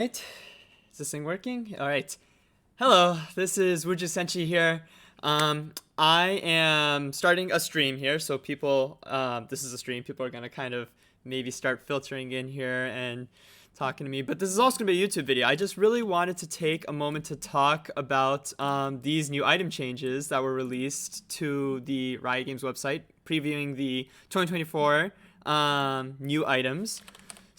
Right, is this thing working? All right. Hello, this is Wuju Senchi here. I am starting a stream here, so people, this is a stream. People are gonna kind of maybe start filtering in here and talking to me. But this is also gonna be a YouTube video. I just really wanted to take a moment to talk about these new item changes that were released to the Riot Games website, previewing the 2024 new items.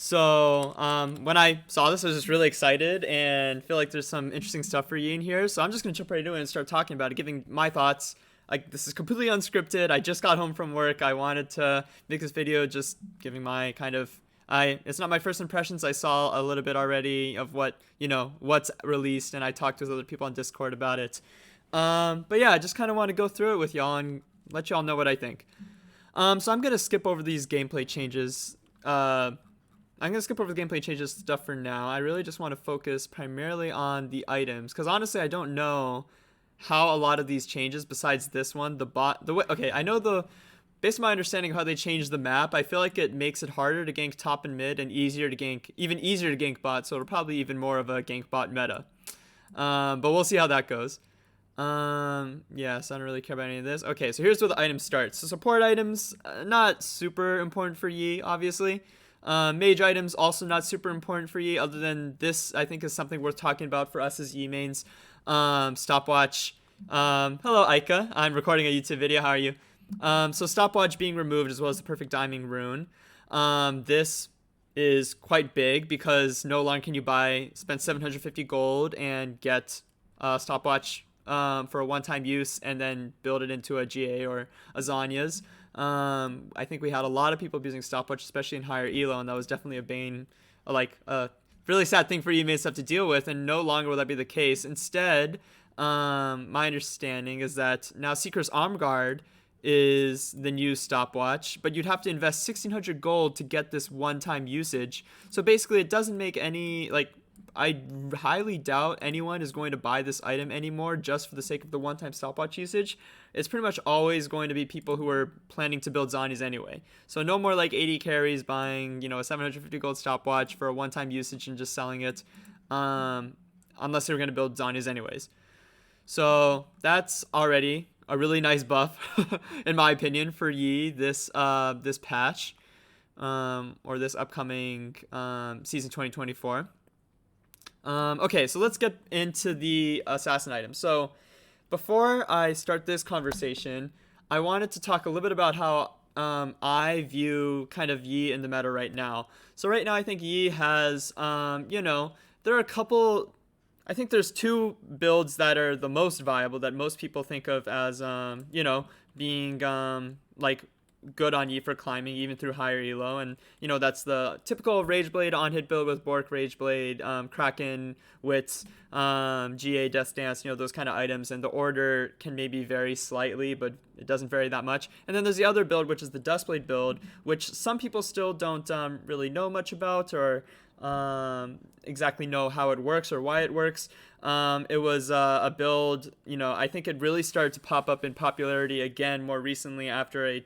So when I saw this, I was just really excited and feel like there's some interesting stuff for you in here. So I'm just gonna jump right into it and start talking about it, giving my thoughts. Like, this is completely unscripted. I just got home from work. I wanted to make this video, just giving my kind of. It's not my first impressions. I saw a little bit already of what's released, and I talked with other people on Discord about it. But yeah, I just kind of want to go through it with y'all and let y'all know what I think. So I'm gonna skip over these gameplay changes. I'm gonna skip over the gameplay changes stuff for now. I really just want to focus primarily on the items, because honestly, I don't know how a lot of these changes, besides this one, the way. Okay, I know based on my understanding of how they changed the map, I feel like it makes it harder to gank top and mid and even easier to gank bot. So it'll probably even more of a gank bot meta. But we'll see how that goes. Yeah, so I don't really care about any of this. Okay, so here's where the items start. So support items, not super important for Yi, obviously. Mage items also not super important for Yi, other than this I think is something worth talking about for us as Yi mains. Stopwatch. Hello Aika, I'm recording a YouTube video, how are you? So stopwatch being removed, as well as the perfect timing rune. This is quite big because no longer can you spend 750 gold and get stopwatch for a one-time use and then build it into a GA or a Zanya's. I think we had a lot of people using stopwatch, especially in higher elo, and that was definitely a bane, like a really sad thing for E-mates to have to deal with, and no longer will that be the case. Instead, my understanding is that now Seeker's Arm Guard is the new stopwatch, but you'd have to invest 1,600 gold to get this one-time usage. So basically, it doesn't make any, like, I highly doubt anyone is going to buy this item anymore just for the sake of the one-time stopwatch usage. It's pretty much always going to be people who are planning to build Zanies anyway. So no more like 80 carries buying, a 750 gold stopwatch for a one-time usage and just selling it, unless they were going to build Zanies anyways. So that's already a really nice buff, in my opinion, for Yi this patch, or this upcoming season 2024. Okay, so let's get into the assassin items. So before I start this conversation, I wanted to talk a little bit about how I view kind of Yi in the meta right now. So right now I think Yi has, there are a couple, I think there's two builds that are the most viable that most people think of as, being like good on Yi for climbing even through higher elo, and that's the typical Rageblade on hit build with Bork, Rageblade, Kraken, Wits, GA, Death Dance, those kind of items, and the order can maybe vary slightly, but it doesn't vary that much. And then there's the other build, which is the Duskblade build, which some people still don't really know much about, or exactly know how it works or why it works. It was a build, I think it really started to pop up in popularity again more recently after a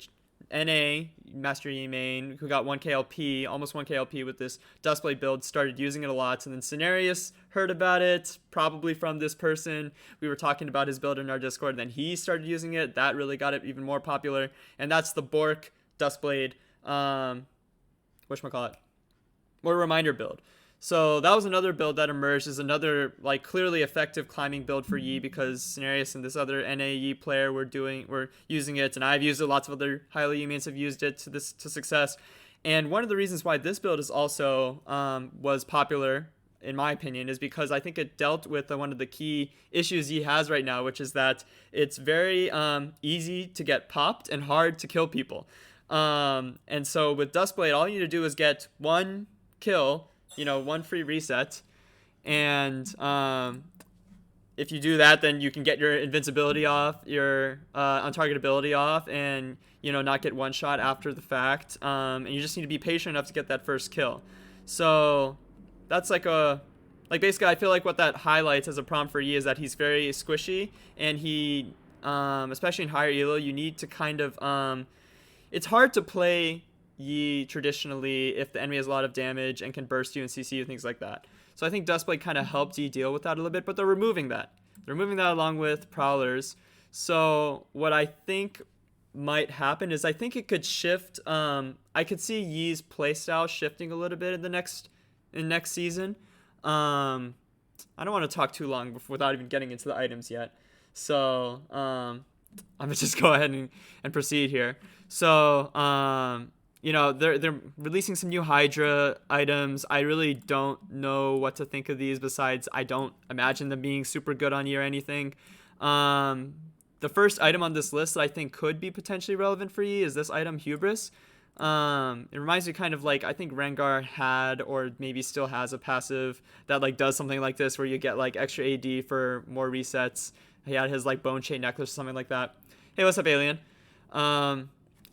NA, Master Yi main, who got 1k LP, almost 1k LP with this Duskblade build, started using it a lot. And then Cenarius heard about it, probably from this person. We were talking about his build in our Discord, and then he started using it. That really got it even more popular. And that's the Bork Duskblade, whatchamacallit, or Reminder build. So that was another build that emerged as another like clearly effective climbing build for Yi, because Cenarius and this other NA Yi player were using it, and I've used it. Lots of other highly Yi mains have used it to success. And one of the reasons why this build is also was popular, in my opinion, is because I think it dealt with one of the key issues Yi has right now, which is that it's very easy to get popped and hard to kill people. And so with Duskblade, all you need to do is get one kill, one free reset, and if you do that, then you can get your invincibility off, your untargetability off, and not get one shot after the fact. And you just need to be patient enough to get that first kill. So that's basically I feel like what that highlights as a prompt for Yi is that he's very squishy, and he especially in higher elo, you need to kind of it's hard to play Yi traditionally if the enemy has a lot of damage and can burst you and CC you, things like that. So I think Duskblade kind of helped Yi deal with that a little bit, but they're removing that. They're removing that along with Prowlers. So what I think might happen is I think it could shift. I could see Yi's playstyle shifting a little bit in next season. I don't want to talk too long without even getting into the items yet. So I'm gonna just go ahead and proceed here. So they're releasing some new Hydra items. I really don't know what to think of these. Besides, I don't imagine them being super good on Yi or anything. The first item on this list that I think could be potentially relevant for Yi is this item, Hubris. It reminds me kind of like I think Rengar had or maybe still has a passive that like does something like this where you get like extra AD for more resets. He had his like bone chain necklace or something like that. Hey, what's up, Alien?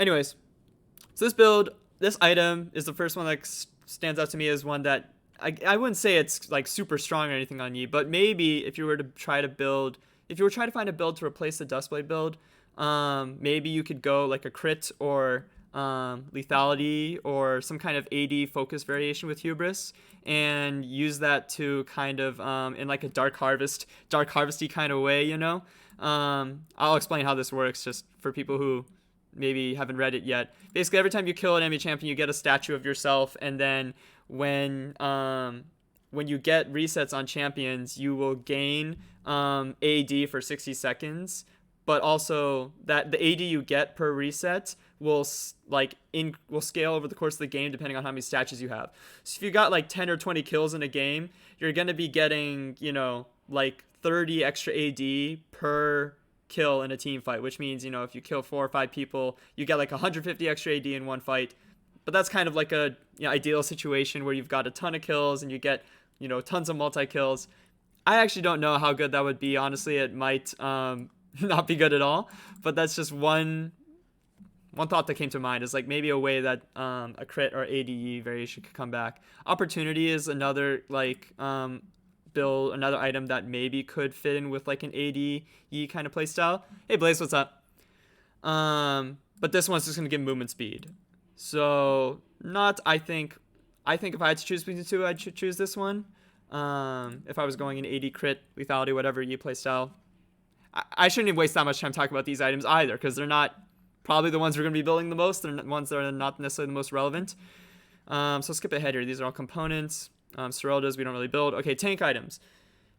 Anyways, so this item is the first one that stands out to me as one that I wouldn't say it's like super strong or anything on Yi, but maybe if you were trying to find a build to replace the Duskblade build, maybe you could go like a crit or lethality or some kind of AD focus variation with Hubris and use that to kind of in like a dark harvesty kind of way, you know. I'll explain how this works just for people who maybe haven't read it yet. Basically, every time you kill an enemy champion, you get a statue of yourself, and then when you get resets on champions, you will gain AD for 60 seconds, but also that the AD you get per reset will scale over the course of the game depending on how many statues you have. So if you got like 10 or 20 kills in a game, you're going to be getting, like 30 extra AD per kill in a team fight, which means, if you kill 4 or 5 people, you get like 150 extra AD in one fight. But that's kind of like a ideal situation where you've got a ton of kills and you get, tons of multi-kills. I actually don't know how good that would be. Honestly, it might not be good at all. But that's just one thought that came to mind is like maybe a way that a crit or ADE variation could come back. Opportunity is another another item that maybe could fit in with like an ADE kind of playstyle. Hey Blaze, what's up? But this one's just gonna give movement speed. So I think if I had to choose between the two, I'd choose this one. If I was going in AD crit, lethality, whatever Yi playstyle. I shouldn't even waste that much time talking about these items either, because they're not probably the ones we're going to be building the most. They're ones that are not necessarily the most relevant. So skip ahead here. These are all components. Sereldas we don't really build. Okay, tank items.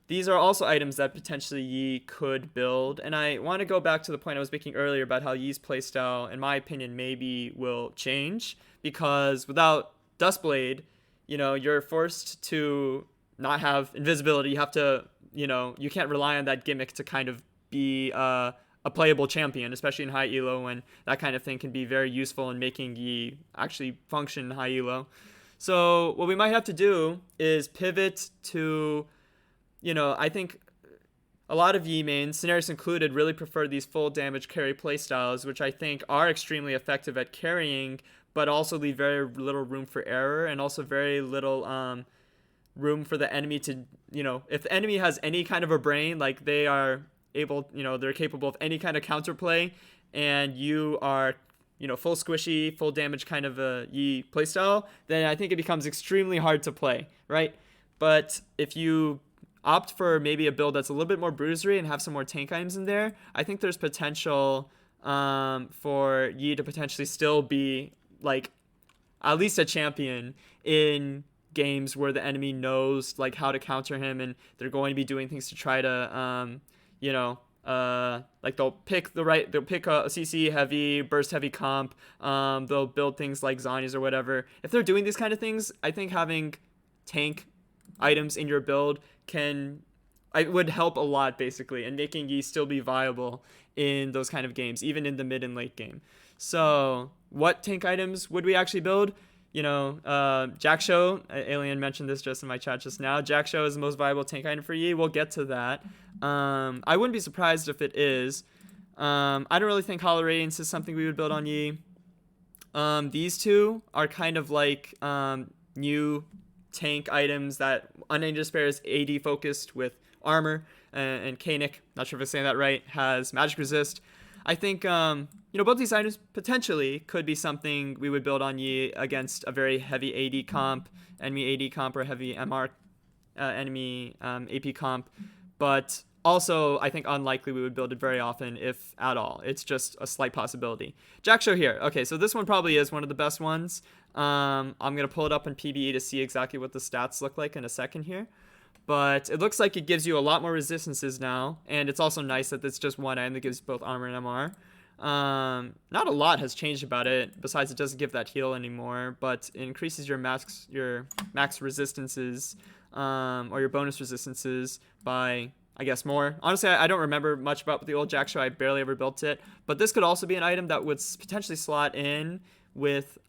These are also items that potentially Yi could build. And I want to go back to the point I was making earlier about how Yi's playstyle, in my opinion, maybe will change. Because without Duskblade, you're forced to not have invisibility. You have to, you can't rely on that gimmick to kind of be a playable champion, especially in high elo, when that kind of thing can be very useful in making Yi actually function in high elo. So what we might have to do is pivot to, I think a lot of Yi mains, Cenarius included, really prefer these full damage carry playstyles, which I think are extremely effective at carrying, but also leave very little room for error and also very little room for the enemy to, if the enemy has any kind of a brain, like they are able, they're capable of any kind of counterplay, and you are, full squishy, full damage kind of a Yi playstyle, then I think it becomes extremely hard to play, right? But if you opt for maybe a build that's a little bit more bruisery and have some more tank items in there, I think there's potential for Yi to potentially still be like at least a champion in games where the enemy knows like how to counter him, and they're going to be doing things to try to like they'll pick a CC heavy, burst heavy comp. They'll build things like Zhonya's or whatever. If they're doing these kind of things, I think having tank items in your build would help a lot, basically, and making Yi still be viable in those kind of games, even in the mid and late game. So what tank items would we actually build? Jak'Sho, Alien mentioned this just in my chat just now. Jak'Sho is the most viable tank item for Yi. We'll get to that. I wouldn't be surprised if it is. I don't really think Hollow Radiance is something we would build on Yi. These two are kind of like new tank items that Unending Despair is AD focused with armor, and Kanik, not sure if I'm saying that right, has magic resist. I think both these items potentially could be something we would build on Yi against a very heavy AD comp, enemy AD comp, or heavy MR enemy AP comp, but also I think unlikely we would build it very often, if at all. It's just a slight possibility. Jak'Sho here. Okay, so this one probably is one of the best ones. I'm gonna pull it up in PBE to see exactly what the stats look like in a second here. But it looks like it gives you a lot more resistances now, and it's also nice that it's just one item that gives both armor and MR. Not a lot has changed about it, besides it doesn't give that heal anymore, but it increases your max resistances, or your bonus resistances by, I guess, more. Honestly, I don't remember much about the old Jak'Sho. I barely ever built it, but this could also be an item that would potentially slot in with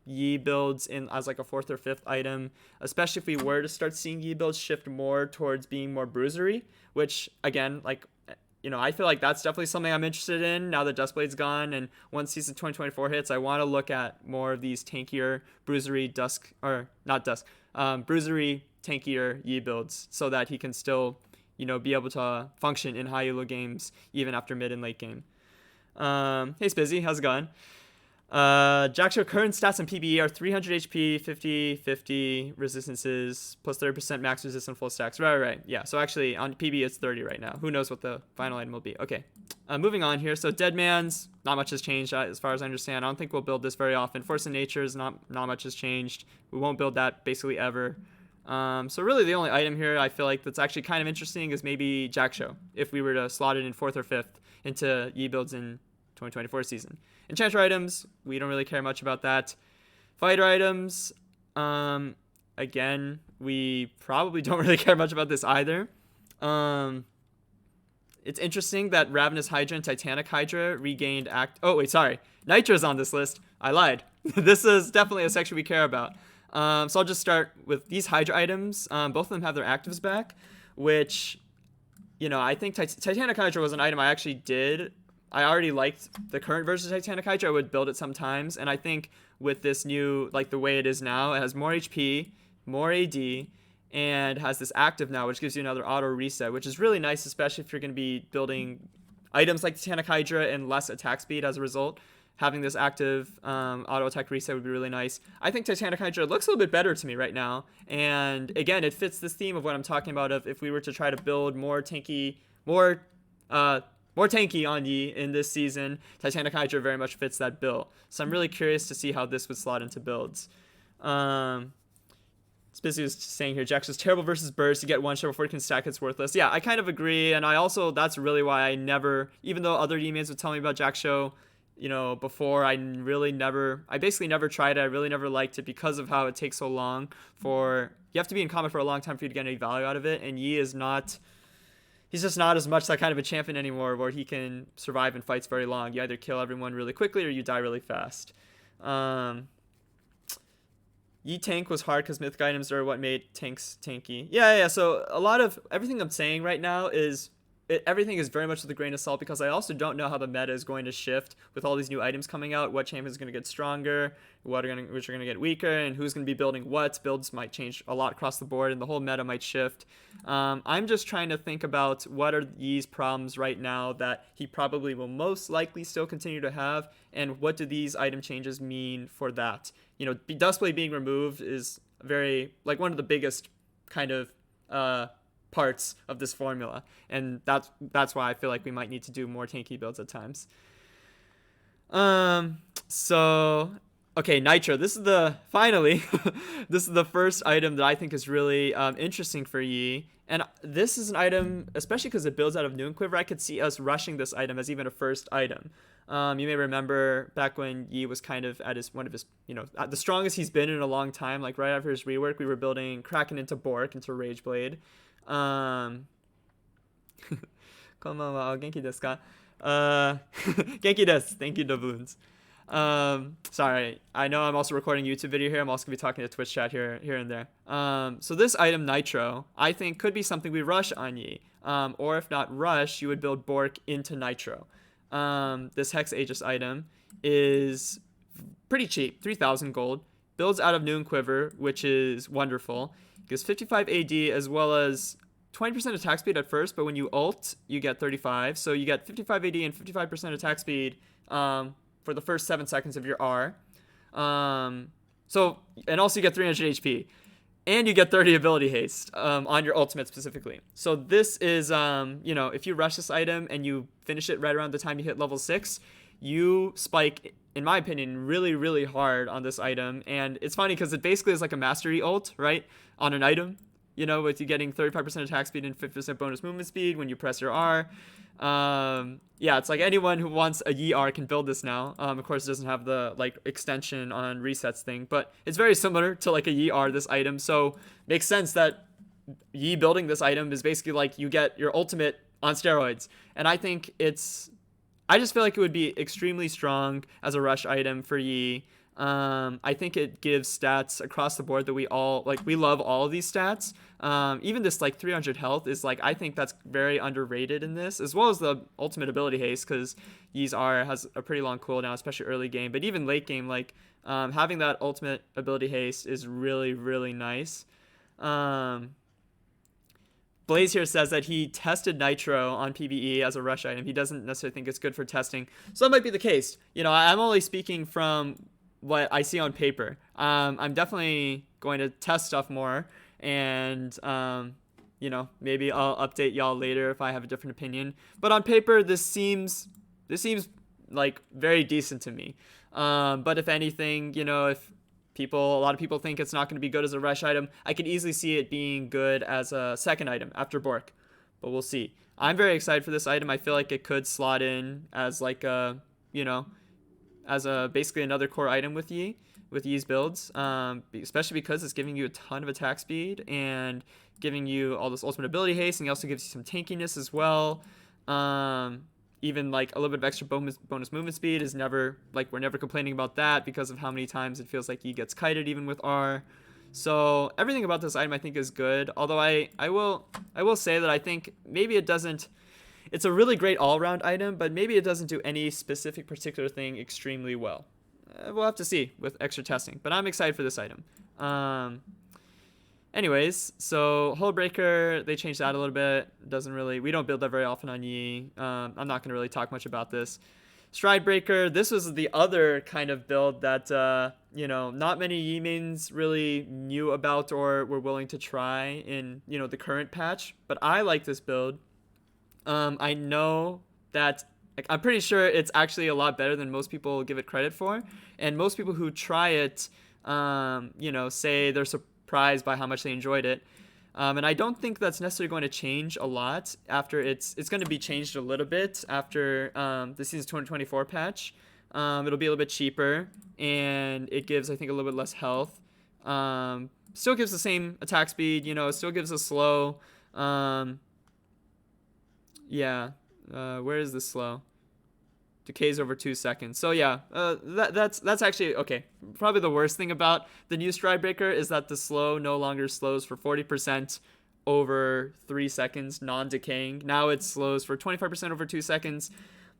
Yi builds in as like a 4th or 5th item, especially if we were to start seeing Yi builds shift more towards being more bruisery, which again, like, I feel like that's definitely something I'm interested in now that Duskblade's gone, and once season 2024 hits, I want to look at more of these tankier bruisery bruisery tankier Yi builds, so that he can still be able to function in high elo games even after mid and late game. Hey Spizzy, how's it going? Jak'Sho current stats in PBE are 300 HP, 50 resistances, plus 30% max resistant full stacks. Right. Yeah, so actually on PBE it's 30 right now. Who knows what the final item will be. Okay, moving on here. So Deadman's, not much has changed as far as I understand. I don't think we'll build this very often. Force of Nature's, not much has changed. We won't build that basically ever. So really the only item here I feel like that's actually kind of interesting is maybe Jak'Sho, if we were to slot it in 4th or 5th into Yi builds in 2024 season. Enchanter items, we don't really care much about that. Fighter items, again, we probably don't really care much about this either. It's interesting that Ravenous Hydra and Titanic Hydra regained Nitro's on this list. I lied. This is definitely a section we care about. So I'll just start with these Hydra items. Both of them have their actives back, which, I think Titanic Hydra was an item I already liked the current version of Titanic Hydra. I would build it sometimes, and I think with this new, like the way it is now, it has more HP, more AD, and has this active now, which gives you another auto reset, which is really nice, especially if you're going to be building items like Titanic Hydra and less attack speed as a result. Having this active auto attack reset would be really nice. I think Titanic Hydra looks a little bit better to me right now, and again, it fits this theme of what I'm talking about, of if we were to try to build more tanky on Yi in this season, Titanic Hydra very much fits that bill. So I'm really curious to see how this would slot into builds. Spizzy was saying here, Jak'Sho's terrible versus burst. You get one shot before you can stack, it's worthless. Yeah, I kind of agree, and that's really why I never, even though other Yi mains would tell me about Jak'Sho, before, I basically never tried it. I really never liked it because of how it takes so long you have to be in combat for a long time for you to get any value out of it, and Yi is not... He's just not as much that kind of a champion anymore where he can survive in fights very long. You either kill everyone really quickly or you die really fast. Yi tank was hard because mythic items are what made tanks tanky. Yeah. So a lot of everything I'm saying right now everything is very much with a grain of salt, because I also don't know how the meta is going to shift with all these new items coming out. What champion is going to get stronger, which are going to get weaker, and who's going to be building what. Builds might change a lot across the board, and the whole meta might shift. I'm just trying to think about what are Yi's problems right now that he probably will most likely still continue to have, and what do these item changes mean for that. Duskblade being removed is very, like, one of the biggest kind of parts of this formula, and that's why I feel like we might need to do more tanky builds at times. So okay, Nitro, this is the first item that I think is really interesting for Yi, and this is an item, especially because it builds out of Noon Quiver, I could see us rushing this item as even a first item. You may remember back when Yi was kind of at the strongest he's been in a long time, like right after his rework, we were building Kraken into Bork into Rageblade. こんばんは、元気ですか? 元気です. Thank you, Doubloons. Sorry, I know I'm also recording a YouTube video here. I'm also going to be talking to Twitch chat here and there. So this item, Nitro, I think could be something we rush on Yi. Or if not rush, you would build Bork into Nitro. This Hex Aegis item is pretty cheap, 3,000 gold. Builds out of Noon Quiver, which is wonderful. Gives 55 AD as well as 20% attack speed at first, but when you ult, you get 35. So you get 55 AD and 55% attack speed for the first 7 seconds of your R. And also you get 300 HP. and you get 30 ability haste on your ultimate specifically. So this is, if you rush this item and you finish it right around the time you hit level 6, you spike, in my opinion, really, really hard on this item. And it's funny because it basically is like a mastery ult, right, on an item, with you getting 35% attack speed and 50% bonus movement speed when you press your R. Yeah, it's like anyone who wants a Yi R can build this now. Of course, it doesn't have the extension on resets thing, but it's very similar to like a Yi R, this item. So makes sense that Yi building this item is basically like you get your ultimate on steroids. And I just feel like it would be extremely strong as a rush item for Yi. I think it gives stats across the board that we love all of these stats. Even this 300 health is I think that's very underrated in this, as well as the ultimate ability haste, because Yi's R has a pretty long cooldown, especially early game, but even late game, having that ultimate ability haste is really, really nice. Blaze here says that he tested Nitro on PvE as a rush item. He doesn't necessarily think it's good for testing. So that might be the case. I'm only speaking from what I see on paper. I'm definitely going to test stuff more, and maybe I'll update y'all later if I have a different opinion. But on paper, this seems like very decent to me. But if anything, if a lot of people think it's not going to be good as a rush item, I could easily see it being good as a second item after Bork. But we'll see. I'm very excited for this item. I feel like it could slot in as basically another core item with Yi's builds, especially because it's giving you a ton of attack speed and giving you all this ultimate ability haste, and he also gives you some tankiness as well. Even a little bit of extra bonus movement speed is never, we're never complaining about that because of how many times it feels like Yi gets kited even with R. So everything about this item I think is good, although I will say that I think maybe it doesn't. It's a really great all-around item, but maybe it doesn't do any specific particular thing extremely well. We'll have to see with extra testing, but I'm excited for this item. Anyways, so Hullbreaker, they changed that a little bit. We don't build that very often on Yi. I'm not going to really talk much about this. Stridebreaker, this was the other kind of build that, not many Yi mains really knew about or were willing to try in, the current patch, but I like this build. I know that I'm pretty sure it's actually a lot better than most people give it credit for, and most people who try it, say they're surprised by how much they enjoyed it. And I don't think that's necessarily going to change a lot after it's going to be changed a little bit after the season 2024 patch. It'll be a little bit cheaper, and it gives, I think, a little bit less health. Still gives the same attack speed, it still gives a slow. Where is the slow? Decays over 2 seconds. So yeah, that's actually okay. Probably the worst thing about the new Stridebreaker is that the slow no longer slows for 40% over 3 seconds, non-decaying. Now it slows for 25% over 2 seconds.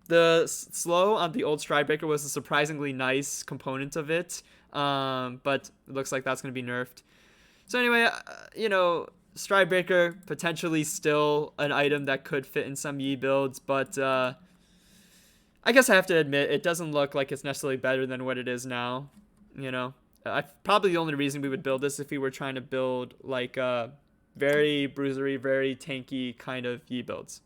The slow on the old Stridebreaker was a surprisingly nice component of it, but it looks like that's going to be nerfed. So anyway, Stridebreaker, potentially still an item that could fit in some Yi builds, but I guess I have to admit it doesn't look like it's necessarily better than what it is now. Probably the only reason we would build this if we were trying to build very bruisery, very tanky kind of Yi builds.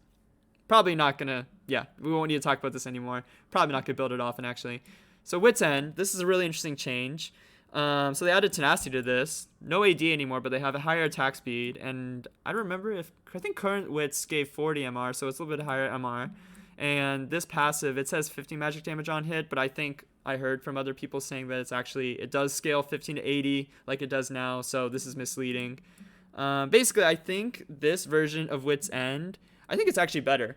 Probably not gonna, we won't need to talk about this anymore. Probably not gonna build it often actually. So Wit's End, this is a really interesting change. So they added tenacity to this. No AD anymore, but they have a higher attack speed. And I don't remember I think current Wits gave 40 MR, so it's a little bit higher MR. And this passive, it says 50 magic damage on hit, but I think I heard from other people saying that it does scale 15 to 80 like it does now, so this is misleading. Basically, I think this version of Wit's End, I think it's actually better.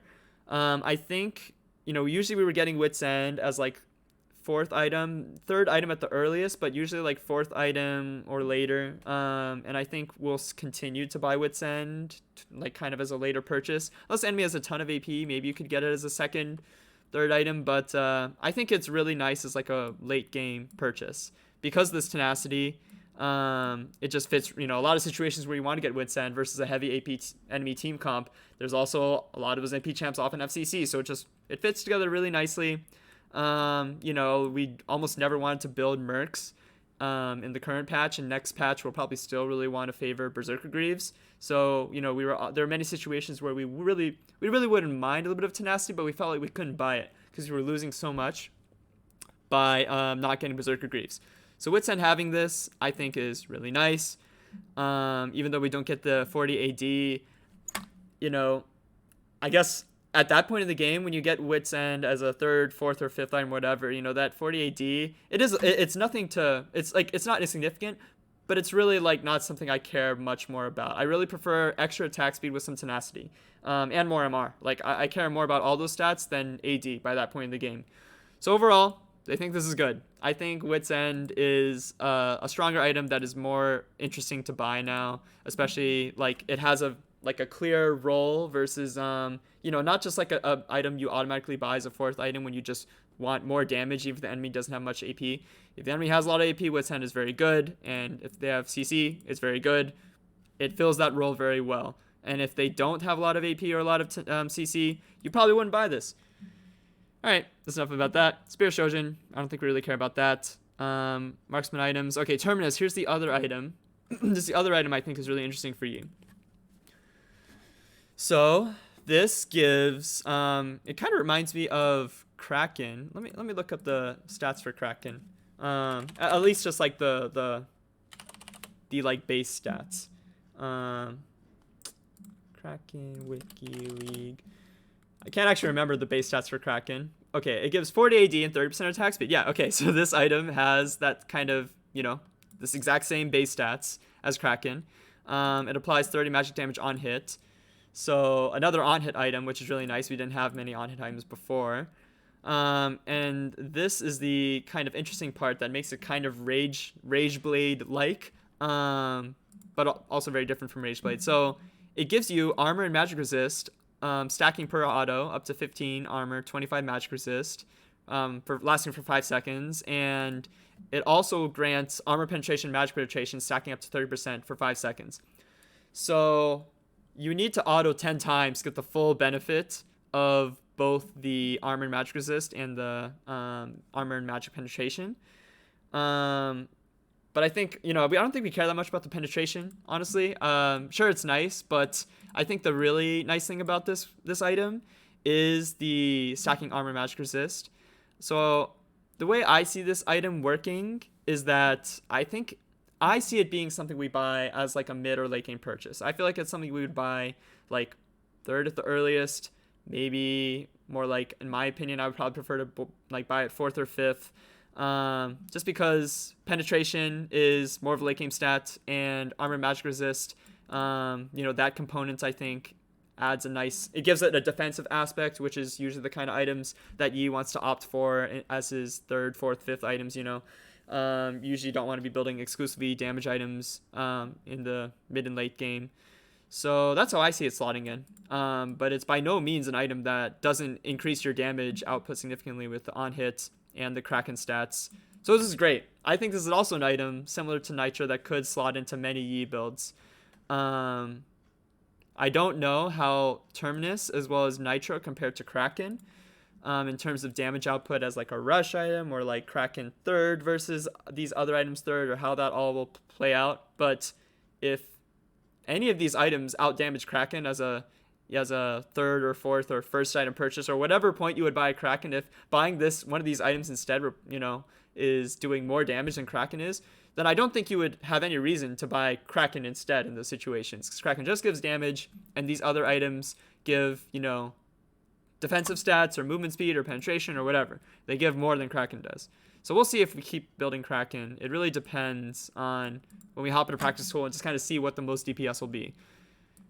I think, usually we were getting Wit's End as third item at the earliest, but usually fourth item or later. And I think we'll continue to buy Wit's End kind of as a later purchase. Unless enemy has a ton of AP, maybe you could get it as a third item, but I think it's really nice as a late game purchase because this tenacity. It just fits, a lot of situations where you want to get Wit's End versus a heavy AP enemy team comp. There's also a lot of his MP champs off in FCC, so it fits together really nicely. We almost never wanted to build Mercs in the current patch, and next patch we'll probably still really want to favor Berserker Greaves. So, you know, there are many situations where we really wouldn't mind a little bit of tenacity, but we felt like we couldn't buy it because we were losing so much by not getting Berserker Greaves. So Wits End having this, I think, is really nice. Even though we don't get the 40 AD, you know, I guess at that point in the game, when you get Wits End as a third, fourth, or fifth line, whatever, you know, that 40 AD, it's nothing to, it's like, it's not insignificant, but it's really like not something I care much more about. I really prefer extra attack speed with some tenacity, and more MR. Like, I care more about all those stats than AD by that point in the game. So overall, I think this is good. I think Wits End is a stronger item that is more interesting to buy now, especially like it has a clear role versus you know, not just like a item you automatically buy as a fourth item when you just want more damage even if the enemy doesn't have much AP. If the enemy has a lot of AP, Wits End is very good, and if they have CC, it's very good. It fills that role very well. And if they don't have a lot of AP or a lot of CC, you probably wouldn't buy this. Alright, that's enough about that. Spear Shojin, I don't think we really care about that. Marksman items. Okay, Terminus, here's the other item. This is the other item I think is really interesting for you. So, this gives, it kind of reminds me of Kraken. Let me look up the stats for Kraken. At least just like the like base stats. Kraken Wiki League. I can't actually remember the base stats for Kraken. Okay, it gives 40 AD and 30% attack speed. Yeah, okay, so this item has that kind of, you know, this exact same base stats as Kraken. It applies 30 magic damage on hit. So another on-hit item, which is really nice. We didn't have many on-hit items before. And this is the kind of interesting part that makes it kind of Rage Blade-like, but also very different from Rage Blade. So it gives you armor and magic resist, stacking per auto, up to 15 armor, 25 magic resist, lasting for 5 seconds. And it also grants armor penetration, magic penetration, stacking up to 30% for 5 seconds. So you need to auto 10 times to get the full benefit of both the armor and magic resist and the armor and magic penetration. But I think, you know, I don't think we care that much about the penetration, honestly. Sure, it's nice, but I think the really nice thing about this item is the stacking armor magic resist. So the way I see this item working is that I think I see it being something we buy as like a mid or late game purchase. I feel like it's something we would buy like third at the earliest, maybe more like, in my opinion, I would probably prefer to like buy it fourth or fifth. Just because penetration is more of a late game stat, and armor magic resist, you know, that component I think adds it gives it a defensive aspect, which is usually the kind of items that Yi wants to opt for as his third, fourth, fifth items, you know. Usually don't want to be building exclusively damage items in the mid and late game. So that's how I see it slotting in. But it's by no means an item that doesn't increase your damage output significantly with the on hits and the Kraken stats. So this is great. I think this is also an item similar to Nitro that could slot into many Yi builds. I don't know how Terminus as well as Nitro compared to Kraken in terms of damage output as like a rush item, or like Kraken third versus these other items third, or how that all will play out. But if any of these items outdamage Kraken as a third or fourth or first item purchase, or whatever point you would buy a Kraken, if buying one of these items instead, you know, is doing more damage than Kraken is, then I don't think you would have any reason to buy Kraken instead in those situations, because Kraken just gives damage, and these other items give, you know, defensive stats or movement speed or penetration or whatever. They give more than Kraken does. So we'll see if we keep building Kraken. It really depends on when we hop into practice tool and just kind of see what the most DPS will be.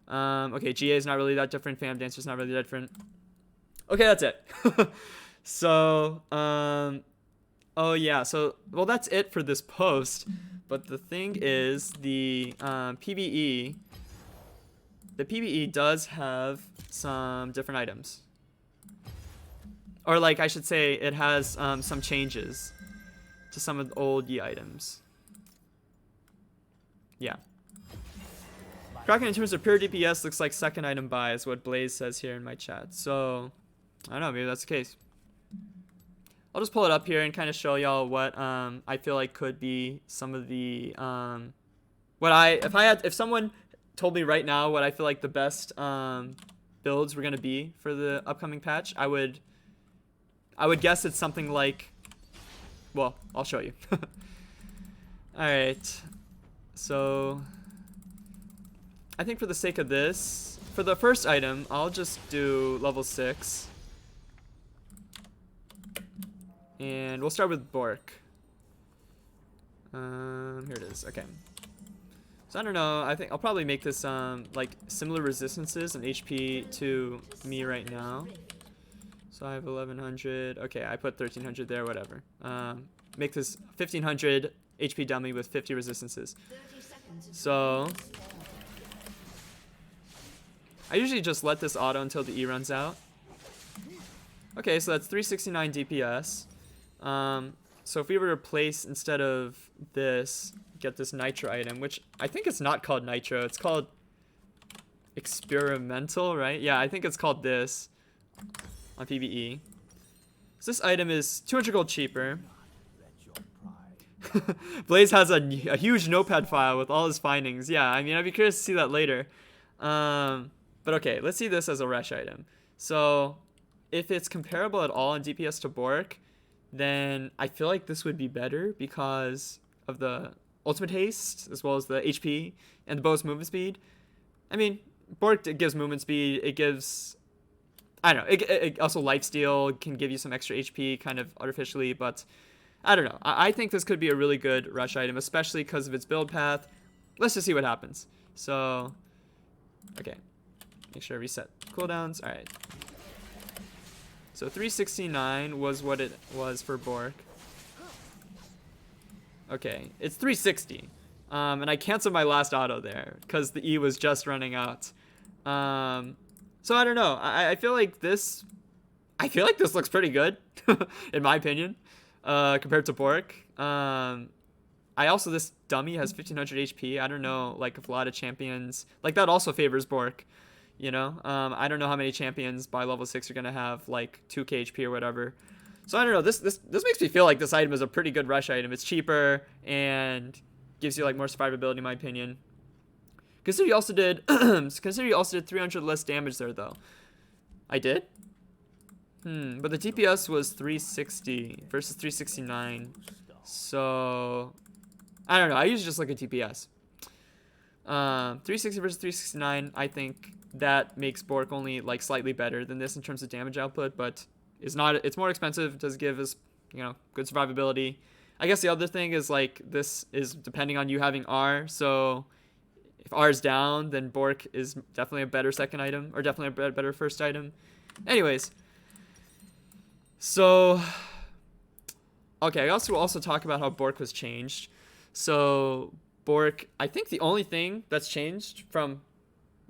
Okay, GA is not really that different. Phantom Dancer is not really that different. Okay, that's it. So, oh yeah, so, well, that's it for this post. But the thing is, the PvE does have some different items. Or, like, I should say, it has some changes to some of the old Yi items. Yeah. Kraken in terms of pure DPS looks like second item buy is what Blaze says here in my chat. So, I don't know, maybe that's the case. I'll just pull it up here and kind of show y'all what I feel like could be some of the what if someone told me right now what I feel like the best builds were gonna be for the upcoming patch, I would guess it's something like, well, I'll show you. All right, so I think for the sake of this, for the first item, I'll just do level 6. And we'll start with Bork. Here it is. Okay. So I don't know. I think I'll probably make this like similar resistances and HP to me right now. So I have 1100. Okay, I put 1300 there. Whatever. Make this 1500 HP dummy with 50 resistances. So I usually just let this auto until the E runs out. Okay, so that's 369 DPS. So if we were to replace, instead of this, get this nitro item, which I think it's not called nitro, it's called experimental, right? Yeah, I think it's called this on PvE. So this item is 200 gold cheaper. Blaze has a huge notepad file with all his findings. Yeah, I mean, I'd be curious to see that later. But okay, let's see this as a rush item. So if it's comparable at all in DPS to Bork, then I feel like this would be better because of the ultimate haste as well as the HP and the bow's movement speed. I mean, Bork, it gives movement speed, it gives, I don't know, it also lifesteal can give you some extra HP kind of artificially, but I don't know. I think this could be a really good rush item, especially because of its build path. Let's just see what happens. So, okay, make sure I reset cooldowns. All right. So 369 was what it was for Bork. Okay, it's 360. And I canceled my last auto there because the E was just running out. So I don't know. I feel like this looks pretty good, in my opinion, compared to Bork. This dummy has 1500 HP. I don't know, like if a lot of champions, like that also favors Bork. You know, I don't know how many champions by level 6 are gonna have like 2k HP or whatever. So I don't know. This makes me feel like this item is a pretty good rush item. It's cheaper and gives you like more survivability, in my opinion. Consider you also did 300 less damage there though. I did. But the DPS was 360 versus 369. So I don't know. I usually just look at DPS. 360 versus 369. I think that makes Bork only like slightly better than this in terms of damage output, but it's more expensive. It does give us, you know, good survivability. I guess the other thing is like this is depending on you having R. So if R is down, then Bork is definitely a better second item, or definitely a better first item. Anyways, so okay, I also talk about how Bork was changed. So Bork, I think the only thing that's changed from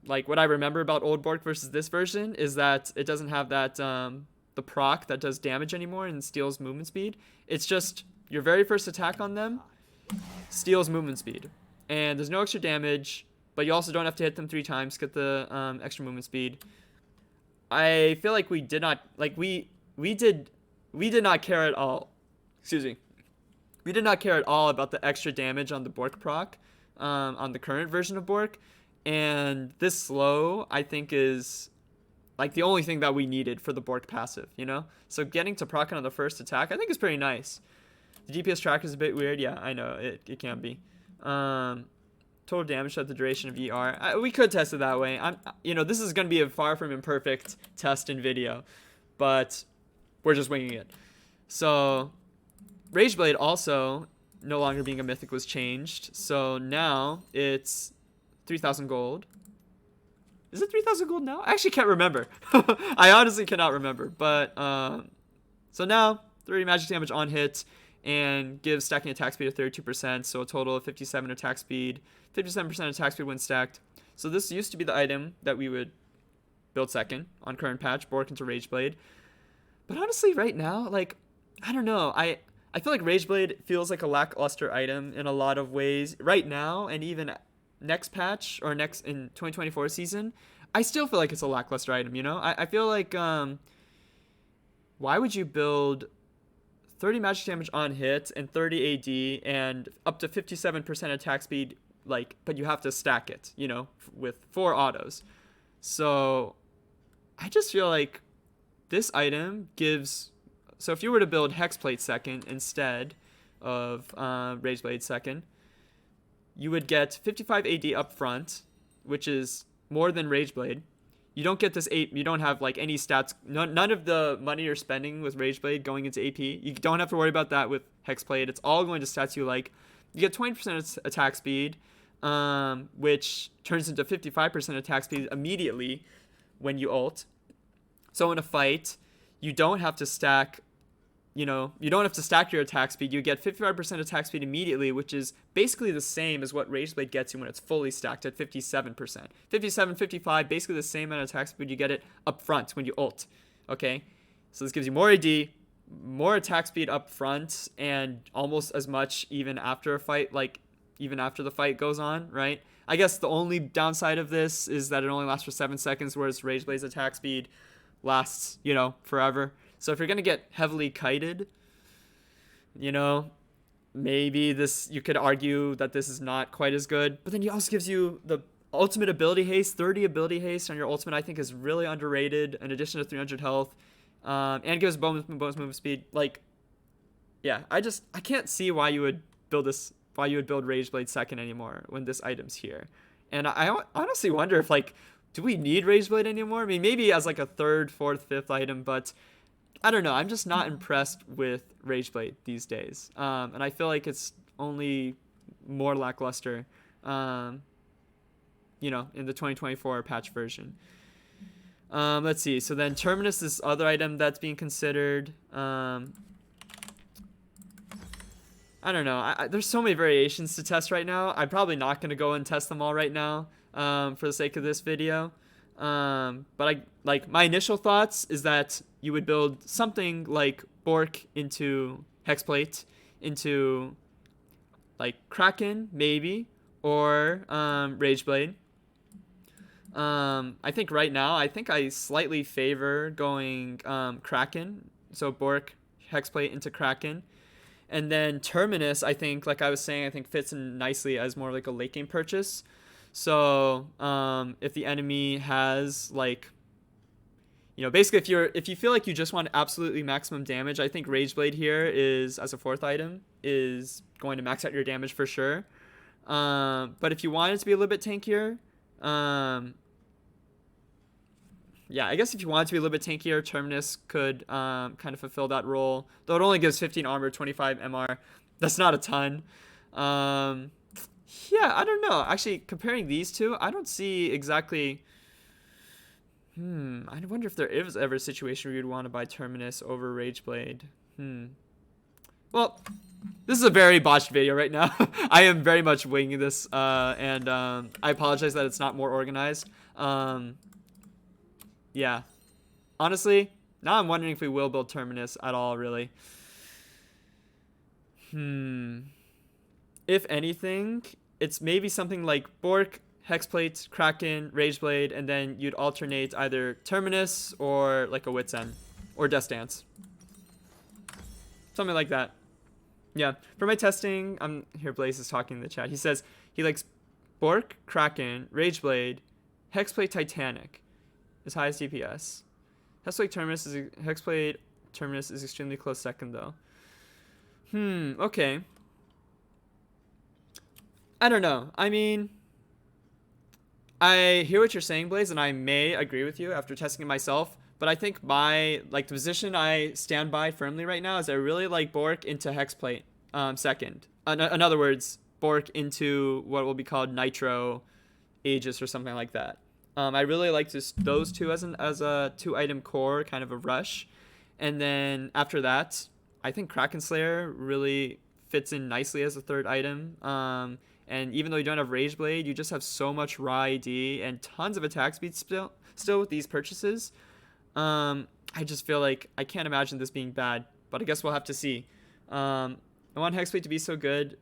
like what I remember about old Bork versus this version is that it doesn't have that the proc that does damage anymore and steals movement speed. It's just your very first attack on them steals movement speed, and there's no extra damage, but you also don't have to hit them 3 times to get the extra movement speed. I feel like we did not care at all. Excuse me. We did not care at all about the extra damage on the Bork proc on the current version of Bork. And this slow, I think, is like the only thing that we needed for the Bork passive, you know? So getting to proc on the first attack, I think is pretty nice. The DPS tracker is a bit weird. Yeah, I know. It can be. Total damage at the duration of ER. We could test it that way. This is going to be a far from imperfect test in video, but we're just winging it. So Rageblade also, no longer being a mythic, was changed. So now it's 3,000 gold. Is it 3,000 gold now? I actually can't remember. I honestly cannot remember. But so now 30 magic damage on hit and gives stacking attack speed of 32%. So a total of 57 attack speed, 57% attack speed when stacked. So this used to be the item that we would build second on current patch, Bork into Rageblade. But honestly, right now, like, I don't know. I feel like Rageblade feels like a lackluster item in a lot of ways right now, and even next patch or next in 2024 season, I still feel like it's a lackluster item, you know? I feel like why would you build 30 magic damage on hit and 30 AD and up to 57% attack speed, like, but you have to stack it, you know, with 4 autos. So I just feel like this item gives, so if you were to build Hexplate second instead of Rageblade second, you would get 55 AD up front, which is more than Rageblade. You don't get this you don't have like any stats, none of the money you're spending with Rageblade going into AP. You don't have to worry about that with Hexblade. It's all going to stats you like. You get 20% attack speed, which turns into 55% attack speed immediately when you ult. So in a fight, you don't have to stack, you don't have to stack your attack speed. You get 55% attack speed immediately, which is basically the same as what Rageblade gets you when it's fully stacked at 57%. 57, 55, basically the same amount of attack speed you get it up front when you ult. Okay? So this gives you more AD, more attack speed up front, and almost as much even after a fight, like even after the fight goes on, right? I guess the only downside of this is that it only lasts for 7 seconds, whereas Rageblade's attack speed lasts, forever. So if you're going to get heavily kited, maybe you could argue that this is not quite as good. But then he also gives you the ultimate ability haste. 30 ability haste on your ultimate, I think, is really underrated, in addition to 300 health. And gives bonus movement speed. Like, yeah, I can't see why you would build Rageblade second anymore when this item's here. And I honestly wonder if, like, do we need Rageblade anymore? I mean, maybe as like a 3rd, 4th, 5th item, but I don't know. I'm just not impressed with Rageblade these days. And I feel like it's only more lackluster, in the 2024 patch version. Let's see. So then Terminus, this other item that's being considered. I don't know. There's so many variations to test right now. I'm probably not going to go and test them all right now, for the sake of this video. But my initial thoughts is that you would build something like Bork into Hexplate, into like Kraken maybe, or Rageblade. I think right now I slightly favor going Kraken, so Bork, Hexplate into Kraken. And then Terminus, I think, like I was saying, fits in nicely as more like a late game purchase. So if the enemy has like, basically if you feel like you just want absolutely maximum damage, I think Rageblade here is, as a 4th item, is going to max out your damage for sure. But if you want it to be a little bit tankier, yeah, I guess if you want it to be a little bit tankier, Terminus could kind of fulfill that role. Though it only gives 15 armor, 25 MR. That's not a ton. Yeah, I don't know. Actually, comparing these two, I don't see exactly... I wonder if there is ever a situation where you'd want to buy Terminus over Rageblade. Well, this is a very botched video right now. I am very much winging this, and I apologize that it's not more organized. Yeah. Honestly, now I'm wondering if we will build Terminus at all, really. If anything, it's maybe something like Bork, Hexplate, Kraken, Rageblade, and then you'd alternate either Terminus or like a Wit's End or Death Dance. Something like that. Yeah. For my testing, I'm here. Blaze is talking in the chat. He says he likes Bork, Kraken, Rageblade, Hexplate, Titanic. His highest DPS. Hexplate Terminus is extremely close second though. Okay. I don't know. I mean, I hear what you're saying, Blaze, and I may agree with you after testing it myself. But I think the position I stand by firmly right now is I really like Bork into Hexplate second. In other words, Bork into what will be called Nitro Aegis or something like that. I really like those two as a 2-item core, kind of a rush. And then after that, I think Kraken Slayer really fits in nicely as a 3rd item. And even though you don't have Rageblade, you just have so much raw ID and tons of attack speed still with these purchases. I just feel like I can't imagine this being bad, but I guess we'll have to see. I want Hexplate to be so good,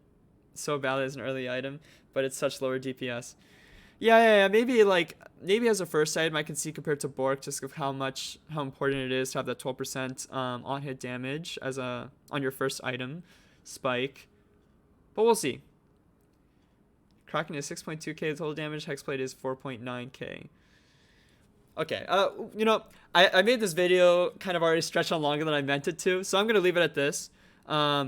so valid as an early item, but it's such lower DPS. Yeah. Maybe as a first item I can see compared to Bork, just of how important it is to have that 12% on hit damage as a on your first item spike. But we'll see. Kraken is 6.2k total damage. Hexblade is 4.9k. Okay. I made this video kind of already stretched on longer than I meant it to, so I'm gonna leave it at this.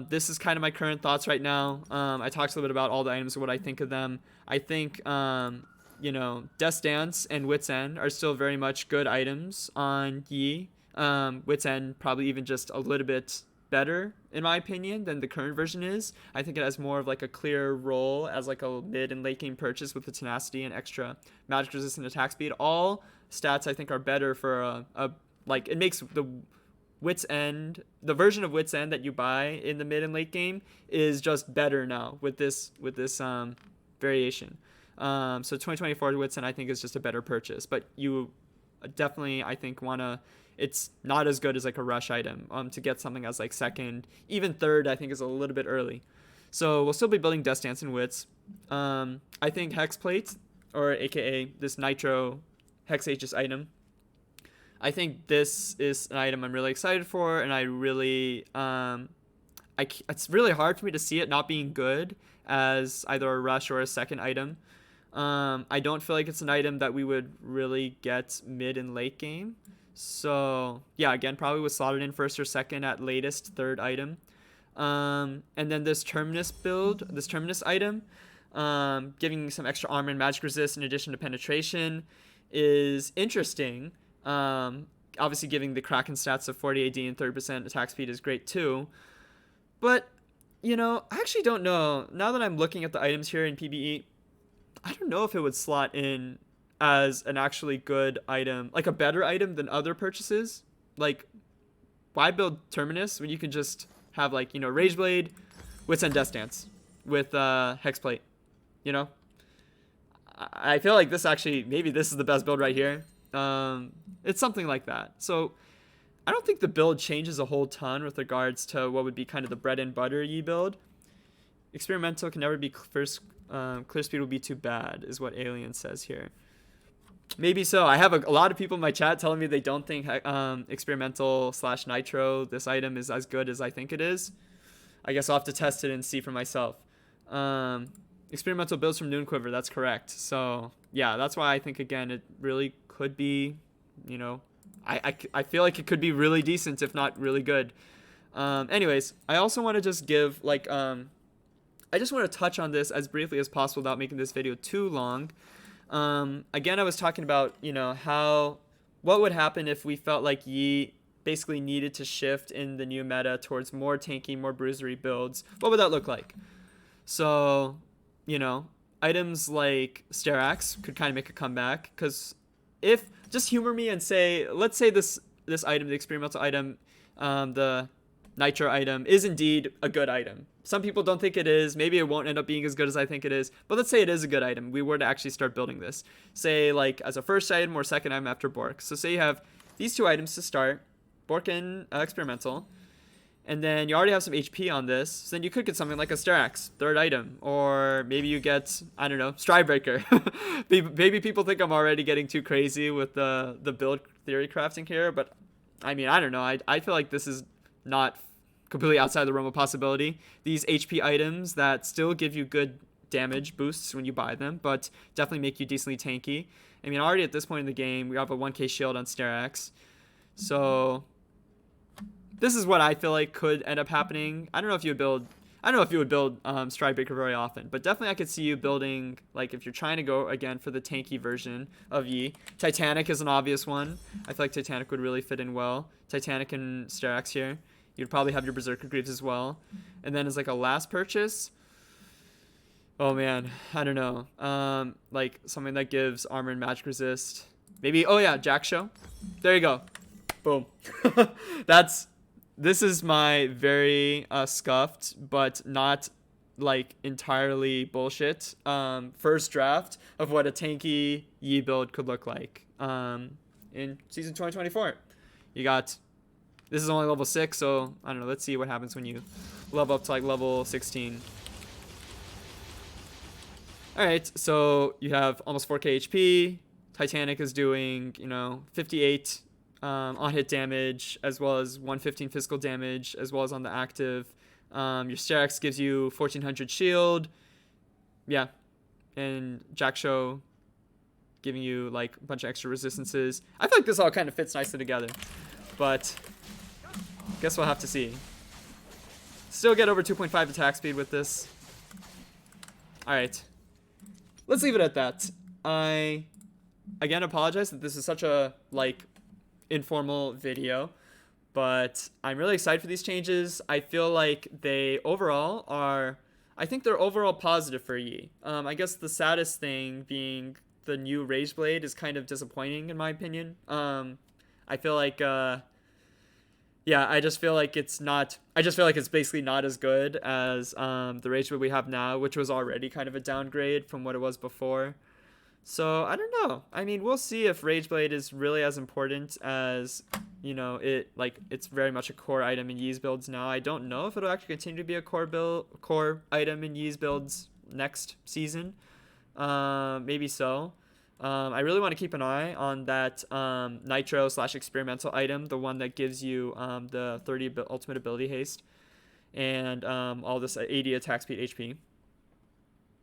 This is kind of my current thoughts right now. I talked a little bit about all the items and what I think of them. I think Death's Dance and Wit's End are still very much good items on Yi. Wit's End probably even just a little bit better in my opinion than the current version is. I think it has more of like a clear role as like a mid and late game purchase with the tenacity and extra magic resistant attack speed. All stats I think are better for a like it makes the Wit's End, the version of Wit's End that you buy in the mid and late game is just better now with this variation. So 2024 Wit's End I think is just a better purchase, but you definitely I think wanna. It's not as good as like a rush item. To get something as like second, even third, I think is a little bit early. So we'll still be building Death Dance and Wits. I think Hexplate, or AKA this Nitro Hex Aegis item. I think this is an item I'm really excited for, and I really, it's really hard for me to see it not being good as either a rush or a second item. I don't feel like it's an item that we would really get mid and late game. So yeah, again, probably was slotted in first or second at latest third item. And then this Terminus build, this Terminus item, giving some extra armor and magic resist in addition to penetration is interesting. Obviously giving the Kraken stats of 40 AD and 30% attack speed is great too. But, I actually don't know. Now that I'm looking at the items here in PBE, I don't know if it would slot in as an actually good item, like a better item than other purchases. Like, why build Terminus when you can just have like, Rageblade, Wits End Death Dance with Hexplate, I feel like this actually, maybe this is the best build right here. It's something like that. So I don't think the build changes a whole ton with regards to what would be kind of the bread and butter Yi build. Experimental can never be first. Clear speed will be too bad, is what Alien says here. Maybe so. I have a lot of people in my chat telling me they don't think experimental / nitro, this item is as good as I think it is. I guess I'll have to test it and see for myself. Experimental builds from Noonquiver, that's correct. So yeah, that's why I think again it really could be, I feel like it could be really decent if not really good. Anyways, I also want to just give I just want to touch on this as briefly as possible without making this video too long. Again, I was talking about, what would happen if we felt like Yi basically needed to shift in the new meta towards more tanky, more bruisery builds. What would that look like? So, items like Sterak's could kind of make a comeback, because if, just humor me and say, let's say this item, the experimental item, the Nitro item, is indeed a good item. Some people don't think it is. Maybe it won't end up being as good as I think it is. But let's say it is a good item. We were to actually start building this. Say, like, as a first item or second item after Bork. So say you have these two items to start, Bork and Experimental. And then you already have some HP on this. So then you could get something like a Sterak's, third item. Or maybe you get, I don't know, Stridebreaker. Maybe people think I'm already getting too crazy with the build theory crafting here. But, I mean, I don't know. I feel like this is not completely outside the realm of possibility. These HP items that still give you good damage boosts when you buy them, but definitely make you decently tanky. I mean, already at this point in the game, we have a 1k shield on Sterak's. So this is what I feel like could end up happening. I don't know if you would build Stridebreaker very often, but definitely I could see you building, like, if you're trying to go again for the tanky version of Yi. Titanic is an obvious one. I feel like Titanic would really fit in well. Titanic and Sterak's here. You'd probably have your Berserker Greaves as well. And then as like a last purchase, oh man, I don't know. Like something that gives armor and magic resist. Maybe, oh yeah, Jack-Show. There you go. Boom. This is my very scuffed, but not like entirely bullshit first draft of what a tanky Yi build could look like in season 2024. You got, this is only level 6, so I don't know, let's see what happens when you level up to like level 16. All right, so you have almost 4k HP. Titanic is doing, 58 on hit damage, as well as 115 physical damage, as well as on the active. Your Sterak's gives you 1400 shield. Yeah, and Jack-Show giving you like a bunch of extra resistances. I feel like this all kind of fits nicely together, but guess we'll have to see. Still get over 2.5 attack speed with this. All right, let's leave it at that. I again apologize that this is such a like informal video, but I'm really excited for these changes. I feel like they overall are, I think they're overall positive for Yi. I guess the saddest thing being the new Rage Blade is kind of disappointing in my opinion. I feel like I just feel like it's not. I just feel like it's basically not as good as the Rage Blade we have now, which was already kind of a downgrade from what it was before. So I don't know. I mean, we'll see if Rage Blade is really as important as it's very much a core item in Yi's builds now. I don't know if it'll actually continue to be a core item in Yi's builds next season. Maybe so. I really want to keep an eye on that Nitro/experimental item, the one that gives you the 30 ultimate ability haste and all this 80 attack speed HP.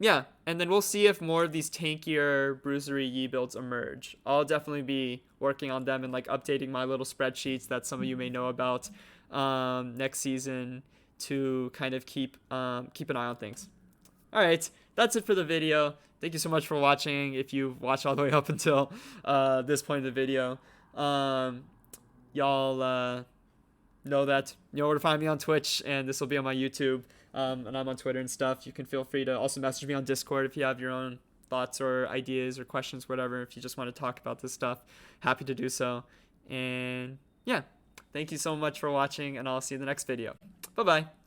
Yeah, and then we'll see if more of these tankier bruisery Yi builds emerge. I'll definitely be working on them and like updating my little spreadsheets that some of you may know about next season to kind of keep an eye on things. All right, that's it for the video. Thank you so much for watching. If you've watched all the way up until this point of the video, y'all know that you know where to find me on Twitch, and this will be on my YouTube, and I'm on Twitter and stuff. You can feel free to also message me on Discord if you have your own thoughts or ideas or questions, whatever. If you just want to talk about this stuff, happy to do so. And yeah, thank you so much for watching, and I'll see you in the next video. Bye-bye.